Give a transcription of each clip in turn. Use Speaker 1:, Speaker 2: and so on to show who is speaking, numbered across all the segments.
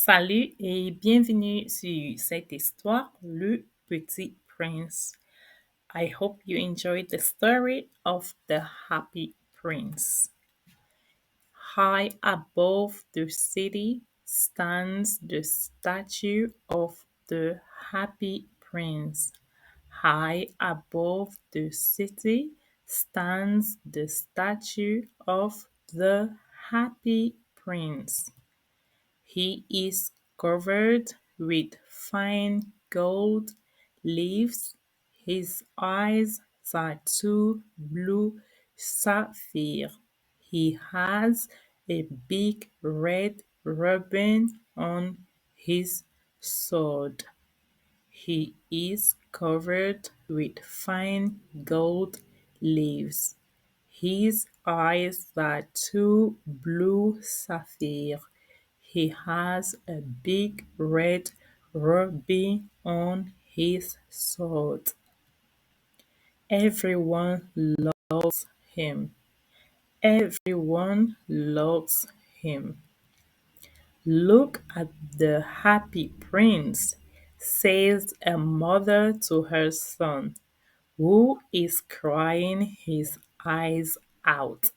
Speaker 1: Salut et bienvenue sur cette histoire, Le Petit Prince. I hope you enjoyed the story of the Happy Prince. High above the city stands the statue of the Happy Prince. High above the city stands the statue of the Happy Prince. He is covered with fine gold leaves. His eyes are two blue sapphire. He has a big red ribbon on his sword. He is covered with fine gold leaves. His eyes are two blue sapphire. He has a big red ruby on his sword. Everyone loves him. Everyone loves him. Look at the happy prince, says a mother to her son, who is crying his eyes out.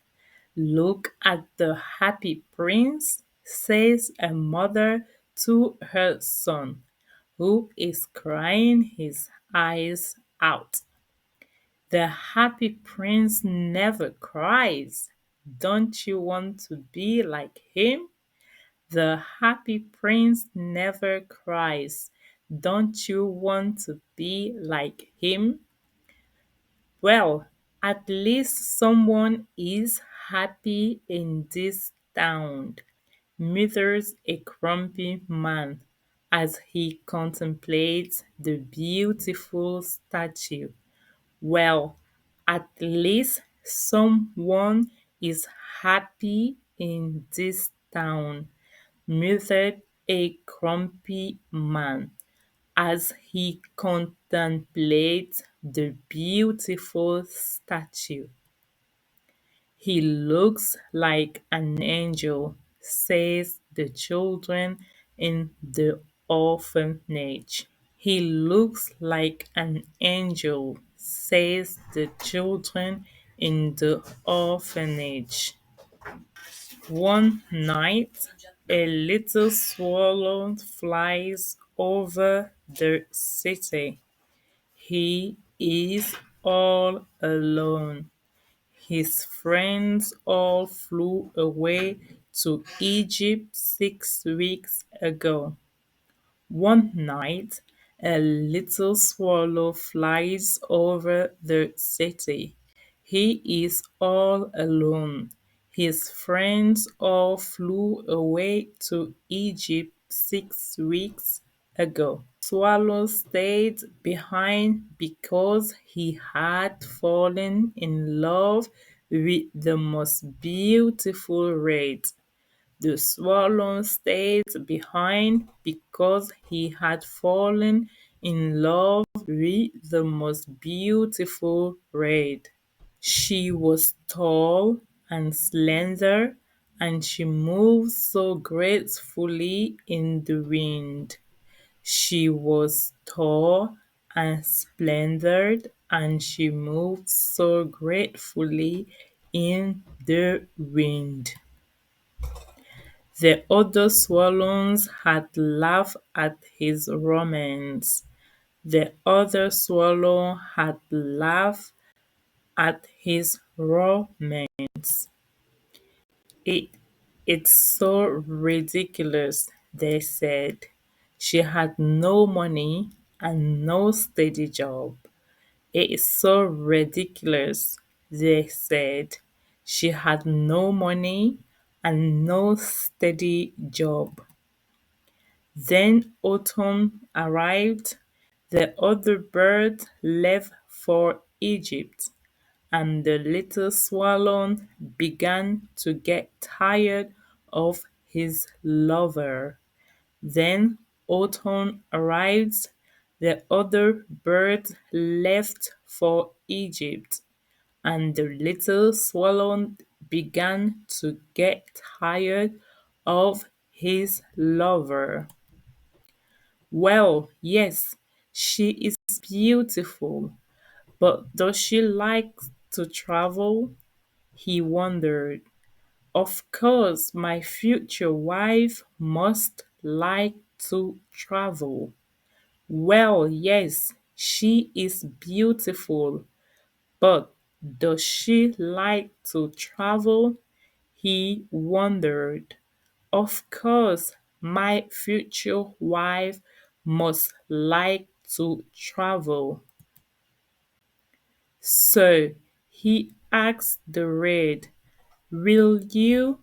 Speaker 1: Look at the happy prince, says a mother to her son, who is crying his eyes out. The happy prince never cries. Don't you want to be like him? The happy prince never cries. Don't you want to be like him? Well, at least someone is happy in this town, mutters a grumpy man as he contemplates the beautiful statue. Well, at least someone is happy in this town, muttered a grumpy man as he contemplates the beautiful statue. He looks like an angel, says the children in the orphanage. He looks like an angel, says the children in the orphanage. One night, a little swallow flies over the city. He is all alone. His friends all flew away to Egypt 6 weeks ago. One night, a little swallow flies over the city. He is all alone. His friends all flew away to Egypt 6 weeks ago. Swallow stayed behind because he had fallen in love with the most beautiful red. The swallow stayed behind because he had fallen in love with the most beautiful red. She was tall and slender, and she moved so gracefully in the wind. She was tall and splendid, and she moved so gracefully in the wind. The other swallows had laughed at his romance. The other swallow had laughed at his romance. It, it's so ridiculous, they said. She had no money and no steady job. It is so ridiculous, they said. She had no money and no steady job. Then autumn arrived. The other birds left for Egypt, and the little swallow began to get tired of his lover. Then autumn arrived. The other birds left for Egypt, and the little swallow began to get tired of his lover. Well, yes, she is beautiful, but does she like to travel? He wondered. Of course, my future wife must like to travel. Well, yes, she is beautiful, but does she like to travel? He wondered. Of course, my future wife must like to travel. So he asked the raid, will you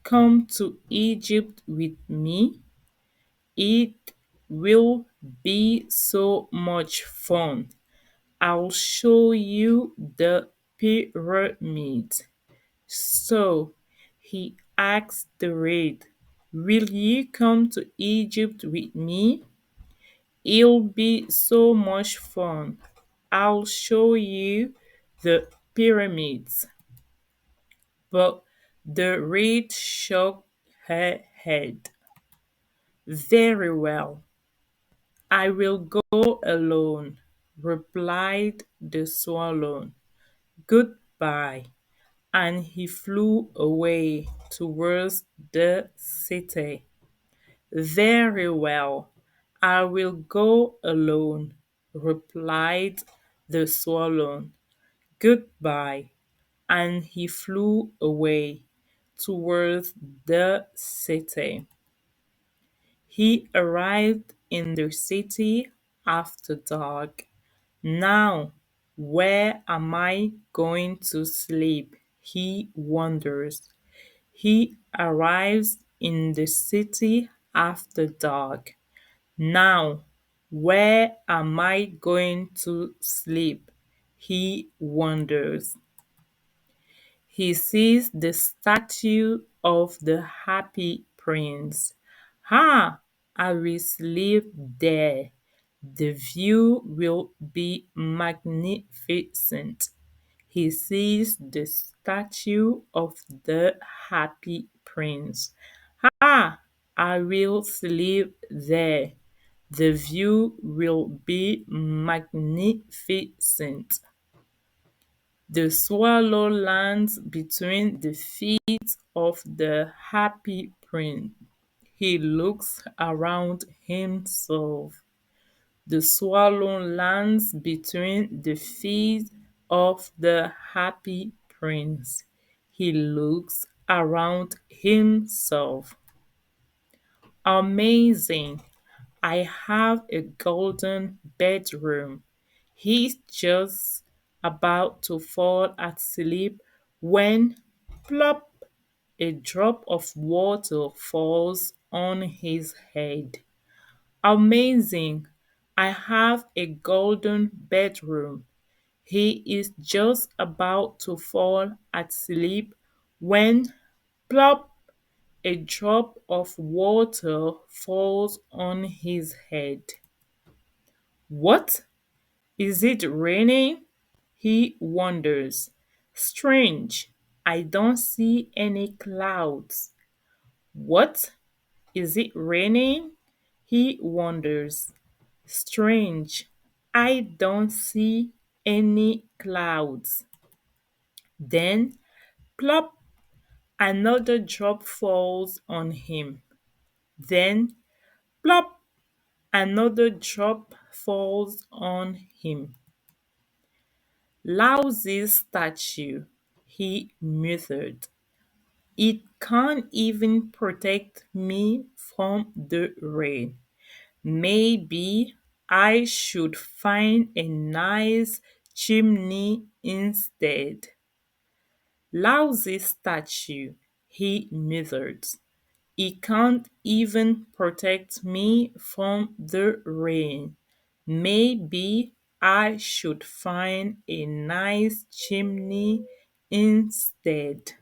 Speaker 1: come to Egypt with me? It will be so much fun. I'll show you the pyramids. So he asked the raid, will you come to Egypt with me? It'll be so much fun. I'll show you the pyramids. But the raid shook her head. Very well, I will go alone, replied the swallow. Goodbye. And he flew away towards the city. Very well, I will go alone, replied the swallow. Goodbye. And he flew away towards the city. He arrived in the city after dark. Now, where am I going to sleep? He wonders. He arrives in the city after dark. Now, where am I going to sleep? He wonders. He sees the statue of the happy prince. Ha! I will sleep there. The view will be magnificent. He sees the statue of the happy prince. Ah, I will sleep there. The view will be magnificent. The swallow lands between the feet of the happy prince. He looks around himself. The swallow lands between the feet of the happy prince. He looks around himself. Amazing! I have a golden bedroom. He's just about to fall asleep when plop, a drop of water falls on his head. Amazing! I have a golden bedroom. He is just about to fall asleep when plop, a drop of water falls on his head. What? Is it raining? He wonders. Strange, I don't see any clouds. What? Is it raining? He wonders. Strange, I don't see any clouds. Then, plop, another drop falls on him. Then, plop, another drop falls on him. Lousy statue, he muttered. It can't even protect me from the rain. Maybe I should find a nice chimney instead. Lousy statue, he muttered. It can't even protect me from the rain. Maybe I should find a nice chimney instead.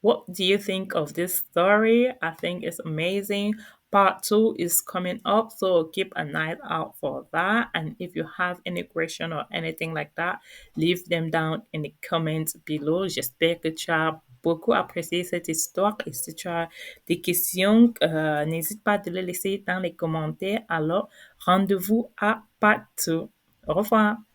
Speaker 1: What do you think of this story? I think it's amazing. Part two is coming up, so keep an eye out for that. And if you have any question or anything like that, leave them down in the comments below. J'espère que tu as beaucoup apprécié cette histoire et si tu as des questions, n'hésite pas à les laisser dans les commentaires. Alors, rendez-vous à part 2. Au revoir.